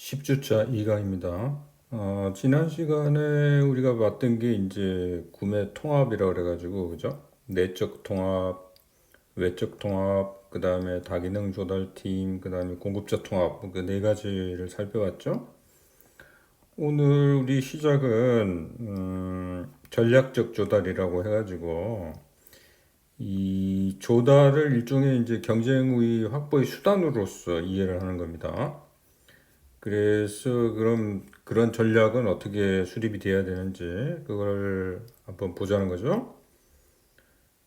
10주차 2강입니다. 지난 시간에 우리가 봤던 게 이제 구매 통합이라고 그래가지고, 그죠? 내적 통합, 외적 통합, 그 다음에 다기능 조달팀, 그 다음에 공급자 통합, 그 네 가지를 살펴봤죠? 오늘 우리 시작은, 전략적 조달이라고 해가지고, 이 조달을 일종의 이제 경쟁 우위 확보의 수단으로서 이해를 하는 겁니다. 그래서 그럼 그런 전략은 어떻게 수립이 돼야 되는지 그걸 한번 보자는 거죠.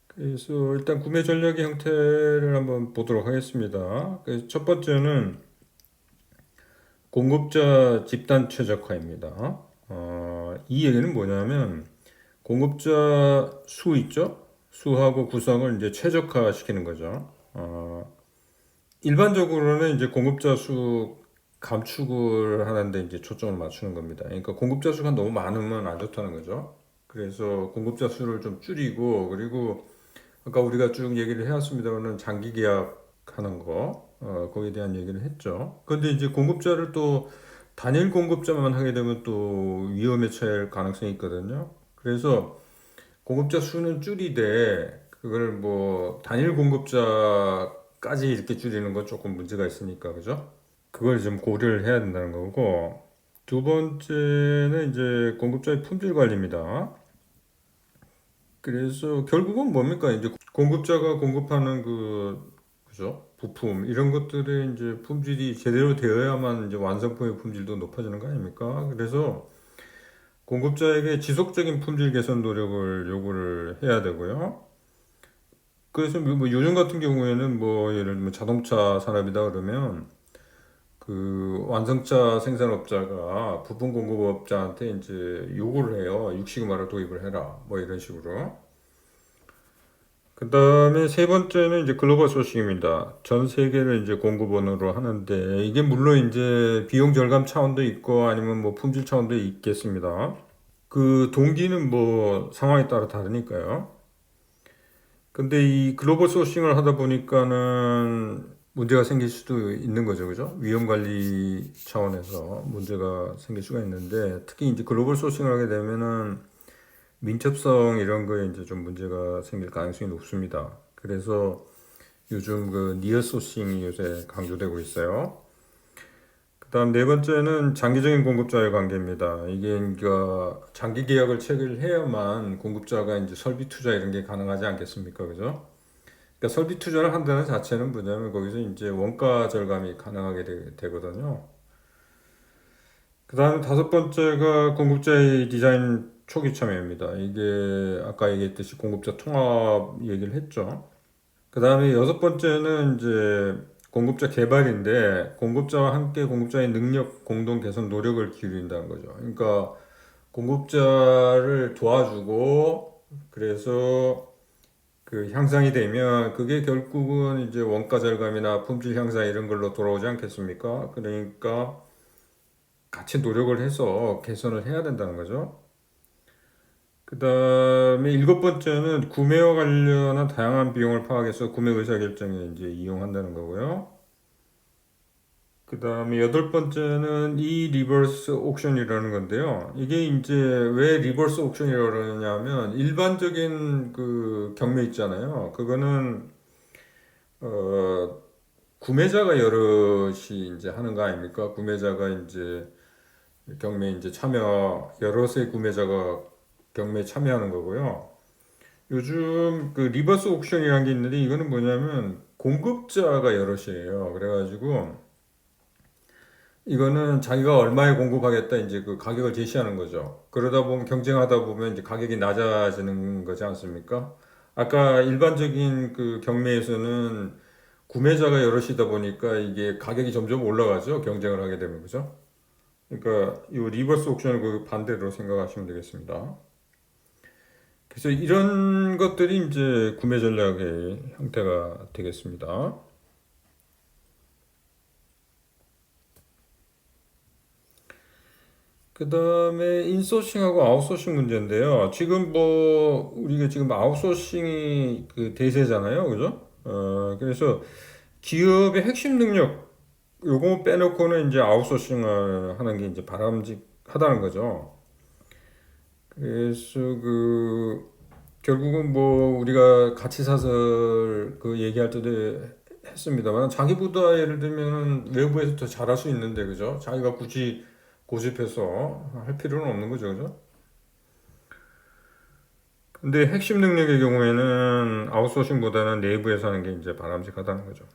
그래서 일단 구매 전략의 형태를 한번 보도록 하겠습니다. 그래서 첫 번째는 공급자 집단 최적화입니다. 이 얘기는 뭐냐면 공급자 수 있죠? 수하고 구성을 이제 최적화시키는 거죠. 일반적으로는 이제 공급자 수 감축을 하는데 이제 초점을 맞추는 겁니다. 그러니까 공급자 수가 너무 많으면 안 좋다는 거죠. 그래서 공급자 수를 좀 줄이고, 그리고 아까 우리가 쭉 얘기를 해왔습니다만은 장기 계약하는 거, 거기에 대한 얘기를 했죠. 근데 이제 공급자를 또 단일 공급자만 하게 되면 또 위험에 처할 가능성이 있거든요. 그래서 공급자 수는 줄이되 그걸 뭐 단일 공급자까지 이렇게 줄이는 건 조금 문제가 있으니까, 그죠? 그걸 좀 고려를 해야 된다는 거고, 두 번째는 이제 공급자의 품질 관리입니다. 그래서 결국은 뭡니까? 이제 공급자가 공급하는 그죠? 부품, 이런 것들의 이제 품질이 제대로 되어야만 이제 완성품의 품질도 높아지는 거 아닙니까? 그래서 공급자에게 지속적인 품질 개선 노력을 요구를 해야 되고요. 그래서 뭐 요즘 같은 경우에는 뭐 예를 들면 자동차 산업이다 그러면 그 완성차 생산업자가 부품 공급업자한테 이제 요구를 해요. 육시그마를 도입을 해라. 뭐 이런 식으로. 그 다음에 세 번째는 이제 글로벌 소싱입니다. 전 세계를 이제 공급원으로 하는데 이게 물론 이제 비용 절감 차원도 있고 아니면 뭐 품질 차원도 있겠습니다. 그 동기는 뭐 상황에 따라 다르니까요. 근데 이 글로벌 소싱을 하다 보니까는 문제가 생길 수도 있는 거죠, 그죠? 위험 관리 차원에서 문제가 생길 수가 있는데 특히 이제 글로벌 소싱을 하게 되면은 민첩성 이런 거에 이제 좀 문제가 생길 가능성이 높습니다. 그래서 요즘 그 니어 소싱이 요새 강조되고 있어요. 그다음 네 번째는 장기적인 공급자의 관계입니다. 이게 그러니까 장기 계약을 체결해야만 공급자가 이제 설비 투자 이런 게 가능하지 않겠습니까, 그죠? 그러니까 설비 투자를 한다는 자체는 뭐냐면 거기서 이제 원가 절감이 가능하게 되거든요. 그 다음에 다섯 번째가 공급자의 디자인 초기 참여입니다. 이게 아까 얘기했듯이 공급자 통합 얘기를 했죠. 그 다음에 여섯 번째는 이제 공급자 개발인데 공급자와 함께 공급자의 능력 공동 개선 노력을 기울인다는 거죠. 그러니까 공급자를 도와주고 그래서 그 향상이 되면 그게 결국은 이제 원가 절감이나 품질 향상 이런 걸로 돌아오지 않겠습니까? 그러니까 같이 노력을 해서 개선을 해야 된다는 거죠. 그 다음에 일곱 번째는 구매와 관련한 다양한 비용을 파악해서 구매 의사결정에 이제 이용한다는 거고요. 그 다음에 여덟 번째는 이 리버스 옥션이라는 건데요. 이게 이제 왜 리버스 옥션이라고 그러냐면 일반적인 그 경매 있잖아요. 그거는 어 구매자가 여럿이 이제 하는 거 아닙니까? 구매자가 이제 경매 이제 참여 여럿의 구매자가 경매에 참여하는 거고요. 요즘 그 리버스 옥션이라는 게 있는데 이거는 뭐냐면 공급자가 여럿이에요. 그래가지고 이거는 자기가 얼마에 공급하겠다 이제 그 가격을 제시하는 거죠. 그러다 보면 경쟁하다 보면 이제 가격이 낮아지는 거지 않습니까? 아까 일반적인 그 경매에서는 구매자가 여럿이다 보니까 이게 가격이 점점 올라가죠. 경쟁을 하게 되면 그죠? 그러니까 이 리버스 옥션을 그 반대로 생각하시면 되겠습니다. 그래서 이런 것들이 이제 구매 전략의 형태가 되겠습니다. 그 다음에 인소싱하고 아웃소싱 문제인데요. 지금 뭐 우리가 지금 아웃소싱이 그 대세잖아요, 그죠? 그래서 기업의 핵심 능력 요거 빼놓고는 이제 아웃소싱을 하는 게 이제 바람직하다는 거죠. 그래서 결국은 뭐 우리가 가치사설 얘기할 때도 했습니다만 자기보다 예를 들면은 외부에서 더 잘할 수 있는데 그죠? 자기가 굳이 고집해서 할 필요는 없는 거죠, 그죠? 근데 핵심 능력의 경우에는 아웃소싱보다는 내부에서 하는 게 이제 바람직하다는 거죠.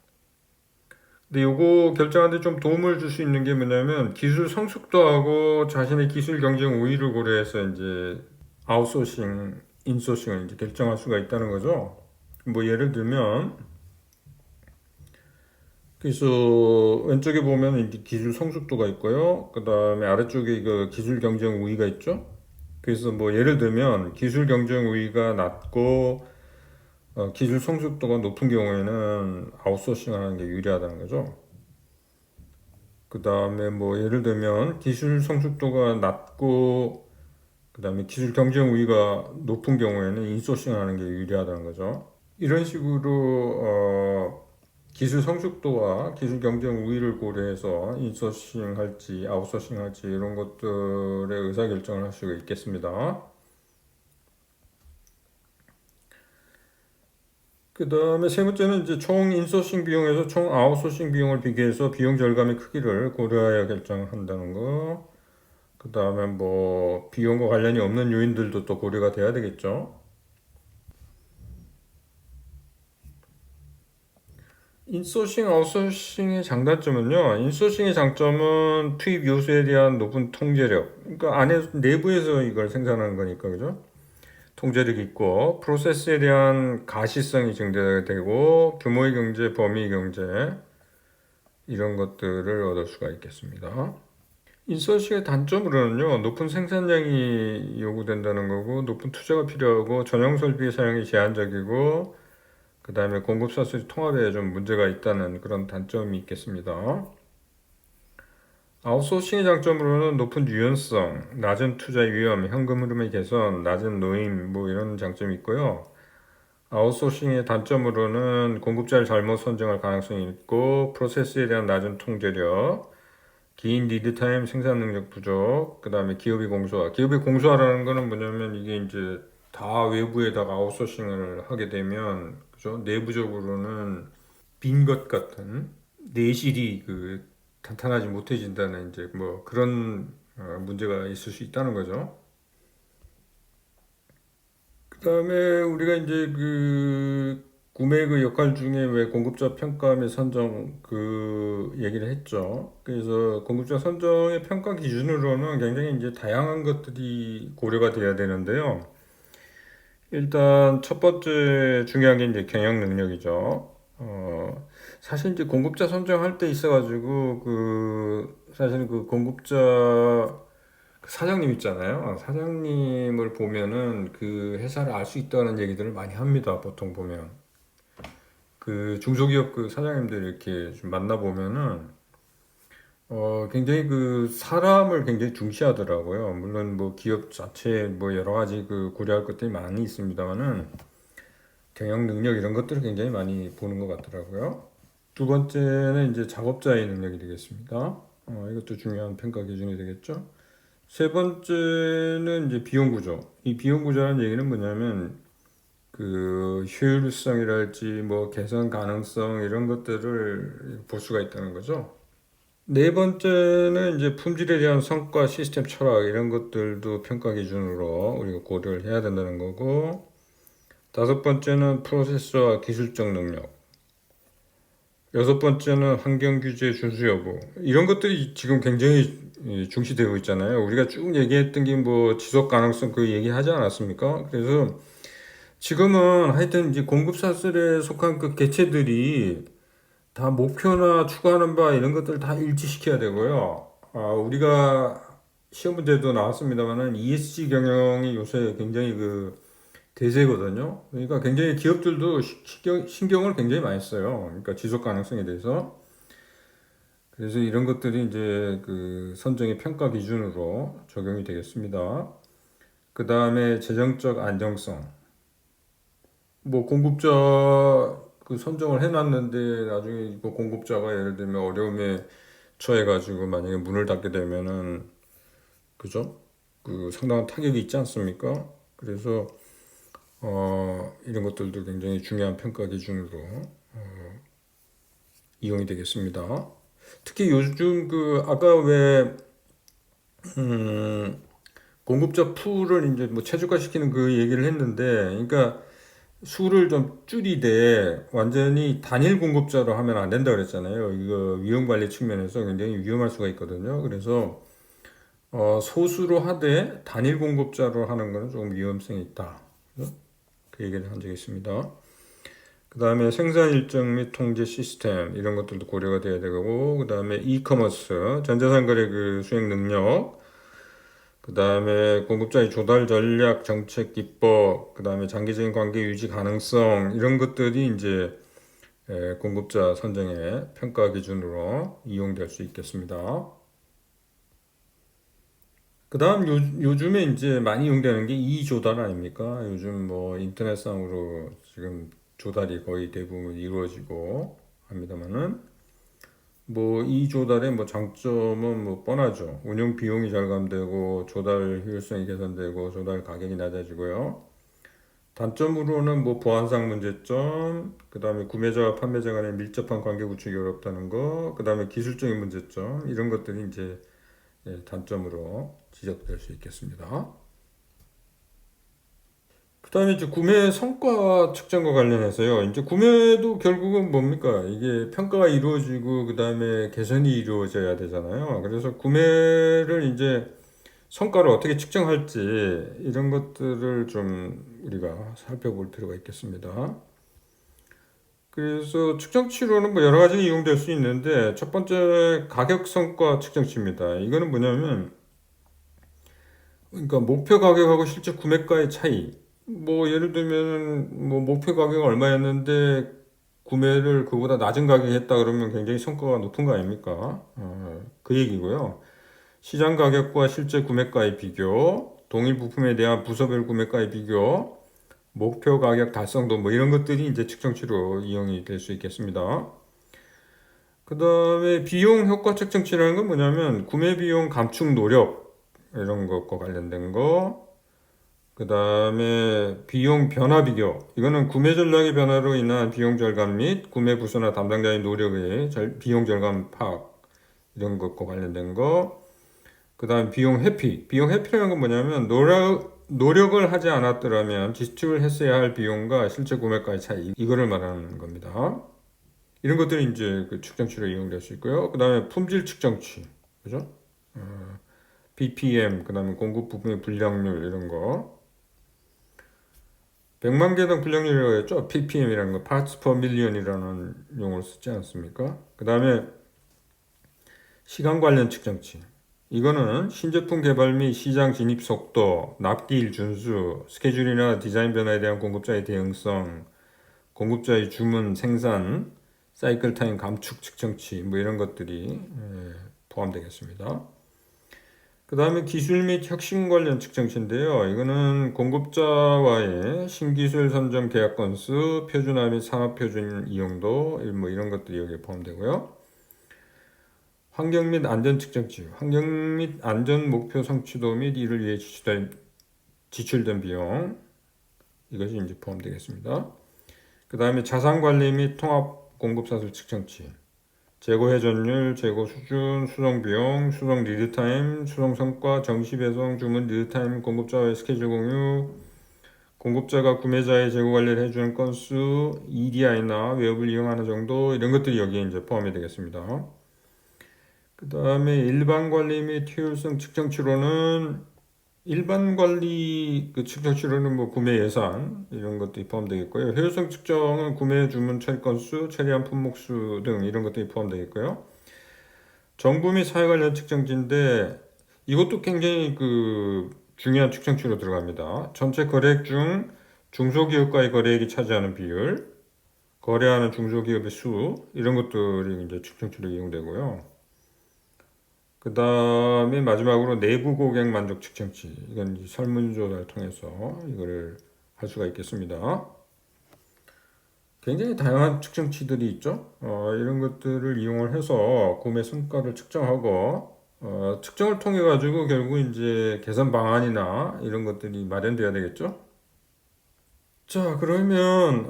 근데 요거 결정하는데 좀 도움을 줄 수 있는 게 뭐냐면 기술 성숙도하고 자신의 기술 경쟁 우위를 고려해서 이제 아웃소싱, 인소싱을 이제 결정할 수가 있다는 거죠. 뭐 예를 들면 그래서 왼쪽에 보면 이제 기술 성숙도가 있고요. 그 다음에 아래쪽에 이거 기술 경쟁 우위가 있죠. 그래서 뭐 예를 들면 기술 경쟁 우위가 낮고 기술 성숙도가 높은 경우에는 아웃소싱을 하는 게 유리하다는 거죠. 그 다음에 뭐 예를 들면 기술 성숙도가 낮고 그 다음에 기술 경쟁 우위가 높은 경우에는 인소싱을 하는 게 유리하다는 거죠. 이런 식으로 기술 성숙도와 기술 경쟁 우위를 고려해서 인소싱 할지 아웃소싱 할지 이런 것들의 의사결정을 할 수가 있겠습니다. 그 다음에 세 번째는 이제 총 인소싱 비용에서 총 아웃소싱 비용을 비교해서 비용 절감의 크기를 고려하여 결정한다는 거. 그 다음에 뭐 비용과 관련이 없는 요인들도 또 고려가 돼야 되겠죠. 인소싱, 아웃소싱의 장단점은요. 인소싱의 장점은 투입 요소에 대한 높은 통제력. 그러니까 내부에서 이걸 생산하는 거니까, 그죠? 통제력이 있고, 프로세스에 대한 가시성이 증대되고, 규모의 경제, 범위 경제, 이런 것들을 얻을 수가 있겠습니다. 인서시의 단점으로는요, 높은 생산량이 요구된다는 거고, 높은 투자가 필요하고, 전용 설비 사용이 제한적이고, 그 다음에 공급 사슬 통합에 좀 문제가 있다는 그런 단점이 있겠습니다. 아웃소싱의 장점으로는 높은 유연성, 낮은 투자 위험, 현금 흐름의 개선, 낮은 노임, 뭐 이런 장점이 있고요. 아웃소싱의 단점으로는 공급자를 잘못 선정할 가능성이 있고, 프로세스에 대한 낮은 통제력, 긴 리드타임 생산 능력 부족, 그 다음에 기업이 공소화. 기업이 공소화라는 거는 뭐냐면 이게 이제 다 외부에다가 아웃소싱을 하게 되면, 그죠? 내부적으로는 빈 것 같은 내실이 탄탄하지 못해진다는 이제 뭐 그런 문제가 있을 수 있다는 거죠. 그다음에 우리가 이제 구매 역할 중에 왜 공급자 평가 및 선정 얘기를 했죠. 그래서 공급자 선정의 평가 기준으로는 굉장히 이제 다양한 것들이 고려가 돼야 되는데요. 일단 첫 번째 중요한 게 이제 경영 능력이죠. 사실 이제 공급자 선정할 때 있어가지고 사실 공급자 사장님 있잖아요. 사장님을 보면은 그 회사를 알 수 있다는 얘기들을 많이 합니다. 보통 보면 중소기업 사장님들 이렇게 좀 만나 보면은 굉장히 사람을 굉장히 중시하더라고요. 물론 뭐 기업 자체에 뭐 여러 가지 고려할 것들이 많이 있습니다만은 경영 능력 이런 것들을 굉장히 많이 보는 것 같더라고요. 두 번째는 이제 작업자의 능력이 되겠습니다. 이것도 중요한 평가 기준이 되겠죠. 세 번째는 이제 비용 구조. 이 비용 구조라는 얘기는 뭐냐면 효율성이랄지 뭐 개선 가능성 이런 것들을 볼 수가 있다는 거죠. 네 번째는 이제 품질에 대한 성과, 시스템 철학 이런 것들도 평가 기준으로 우리가 고려를 해야 된다는 거고, 다섯 번째는 프로세스와 기술적 능력, 여섯 번째는 환경 규제 준수 여부. 이런 것들이 지금 굉장히 중시되고 있잖아요. 우리가 쭉 얘기했던 게 뭐 지속 가능성 얘기하지 않았습니까? 그래서 지금은 하여튼 이제 공급 사슬에 속한 개체들이 다 목표나 추구하는 바 이런 것들 다 일치시켜야 되고요. 우리가 시험 문제도 나왔습니다만은 ESG 경영이 요새 굉장히 대세거든요. 그러니까 굉장히 기업들도 신경을 굉장히 많이 써요. 그러니까 지속 가능성에 대해서. 그래서 이런 것들이 이제 선정의 평가 기준으로 적용이 되겠습니다. 그 다음에 재정적 안정성. 뭐 공급자 그 선정을 해놨는데 나중에 이거 공급자가 예를 들면 어려움에 처해가지고 만약에 문을 닫게 되면은 그죠? 그 상당한 타격이 있지 않습니까? 그래서 이런 것들도 굉장히 중요한 평가 기준으로 이용이 되겠습니다. 특히 요즘 그 아까 왜 공급자 풀을 이제 뭐 최적화시키는 그 얘기를 했는데, 그러니까 수를 좀 줄이되 완전히 단일 공급자로 하면 안 된다 그랬잖아요. 이거 위험 관리 측면에서 굉장히 위험할 수가 있거든요. 그래서 소수로 하되 단일 공급자로 하는 것은 조금 위험성이 있다. 그 얘기를 한 적이 있습니다. 그 다음에 생산 일정 및 통제 시스템 이런 것들도 고려가 돼야 되고, 그 다음에 이커머스 전자상거래 그 수행 능력, 그 다음에 공급자의 조달 전략, 정책 기법, 그 다음에 장기적인 관계 유지 가능성 이런 것들이 이제 공급자 선정의 평가 기준으로 이용될 수 있겠습니다. 그 다음 요즘에 이제 많이 이용되는 게 이조달 아닙니까? 요즘 뭐 인터넷상으로 지금 조달이 거의 대부분 이루어지고 합니다만은 뭐 이조달의 뭐 장점은 뭐 뻔하죠. 운영 비용이 절감되고 조달 효율성이 개선되고 조달 가격이 낮아지고요. 단점으로는 뭐 보안상 문제점, 그 다음에 구매자와 판매자 간의 밀접한 관계 구축이 어렵다는 거, 그 다음에 기술적인 문제점 이런 것들이 이제 단점으로 지적될 수 있겠습니다. 그 다음에 이제 구매 성과 측정과 관련해서요. 이제 구매도 결국은 뭡니까? 이게 평가가 이루어지고, 그 다음에 개선이 이루어져야 되잖아요. 그래서 구매를 이제 성과를 어떻게 측정할지, 이런 것들을 좀 우리가 살펴볼 필요가 있겠습니다. 그래서 측정치로는 뭐 여러 가지 이용될 수 있는데, 첫 번째 가격 성과 측정치입니다. 이거는 뭐냐면, 그러니까 목표 가격하고 실제 구매가의 차이. 뭐 예를 들면 뭐 목표 가격이 얼마였는데 구매를 그보다 낮은 가격에 했다 그러면 굉장히 성과가 높은 거 아닙니까? 그 얘기고요. 시장 가격과 실제 구매가의 비교, 동일 부품에 대한 부서별 구매가의 비교, 목표 가격 달성도 뭐 이런 것들이 이제 측정치로 이용이 될 수 있겠습니다. 그 다음에 비용 효과 측정치라는 건 뭐냐면 구매 비용 감축 노력 이런 것과 관련된 거. 그 다음에 비용 변화 비교. 이거는 구매 전략의 변화로 인한 비용 절감 및 구매 부서나 담당자의 노력의 비용 절감 파악 이런 것과 관련된 거. 그 다음 비용 회피. 비용 회피라는 건 뭐냐면 노력을 하지 않았더라면 지출했어야 할 비용과 실제 구매가의 차이 이거를 말하는 겁니다. 이런 것들이 이제 그 측정치로 이용될 수 있고요. 그 다음에 품질 측정치, 그죠? BPM, 그 다음에 공급 부분의 불량률 이런 거. 100만 개당 불량률이라고 했죠? ppm이라는 거, parts per million이라는 용어를 쓰지 않습니까? 그 다음에 시간 관련 측정치. 이거는 신제품 개발 및 시장 진입 속도, 납기일 준수, 스케줄이나 디자인 변화에 대한 공급자의 대응성, 공급자의 주문, 생산, 사이클 타임 감축 측정치, 뭐 이런 것들이 포함되겠습니다. 그 다음에 기술 및 혁신 관련 측정치인데요. 이거는 공급자와의 신기술 선정 계약 건수, 표준화 및 산업표준 이용도, 뭐 이런 것들이 여기에 포함되고요. 환경 및 안전 측정치, 환경 및 안전 목표 성취도 및 이를 위해 지출된 비용, 이것이 이제 포함되겠습니다. 그 다음에 자산 관리 및 통합 공급사슬 측정치, 재고 회전율, 재고 수준, 수송 비용, 수송 리드타임, 수송 성과, 정시 배송, 주문 리드타임, 공급자와의 스케줄 공유, 공급자가 구매자의 재고 관리를 해주는 건수, EDI나 외부를 이용하는 정도 이런 것들이 여기에 이제 포함이 되겠습니다. 그 다음에 일반 관리 및 효율성 측정치로는 일반 관리 그 측정치로는 뭐 구매 예산 이런 것들이 포함되겠고요. 효율성 측정은 구매 주문 처리 건수, 처리한 품목수 등 이런 것들이 포함되겠고요. 정부 및 사회 관련 측정지인데 이것도 굉장히 그 중요한 측정치로 들어갑니다. 전체 거래액 중 중소기업과의 거래액이 차지하는 비율, 거래하는 중소기업의 수 이런 것들이 이제 측정치로 이용되고요. 그 다음에 마지막으로 내부 고객 만족 측정치. 이건 설문조사를 통해서 이거를 할 수가 있겠습니다. 굉장히 다양한 측정치들이 있죠. 이런 것들을 이용을 해서 구매 성과를 측정하고 측정을 통해 가지고 결국 이제 개선 방안이나 이런 것들이 마련돼야 되겠죠. 자, 그러면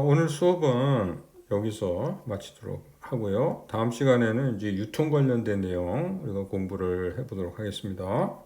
오늘 수업은 여기서 마치도록 하고요. 다음 시간에는 이제 유통 관련된 내용 우리가 공부를 해보도록 하겠습니다.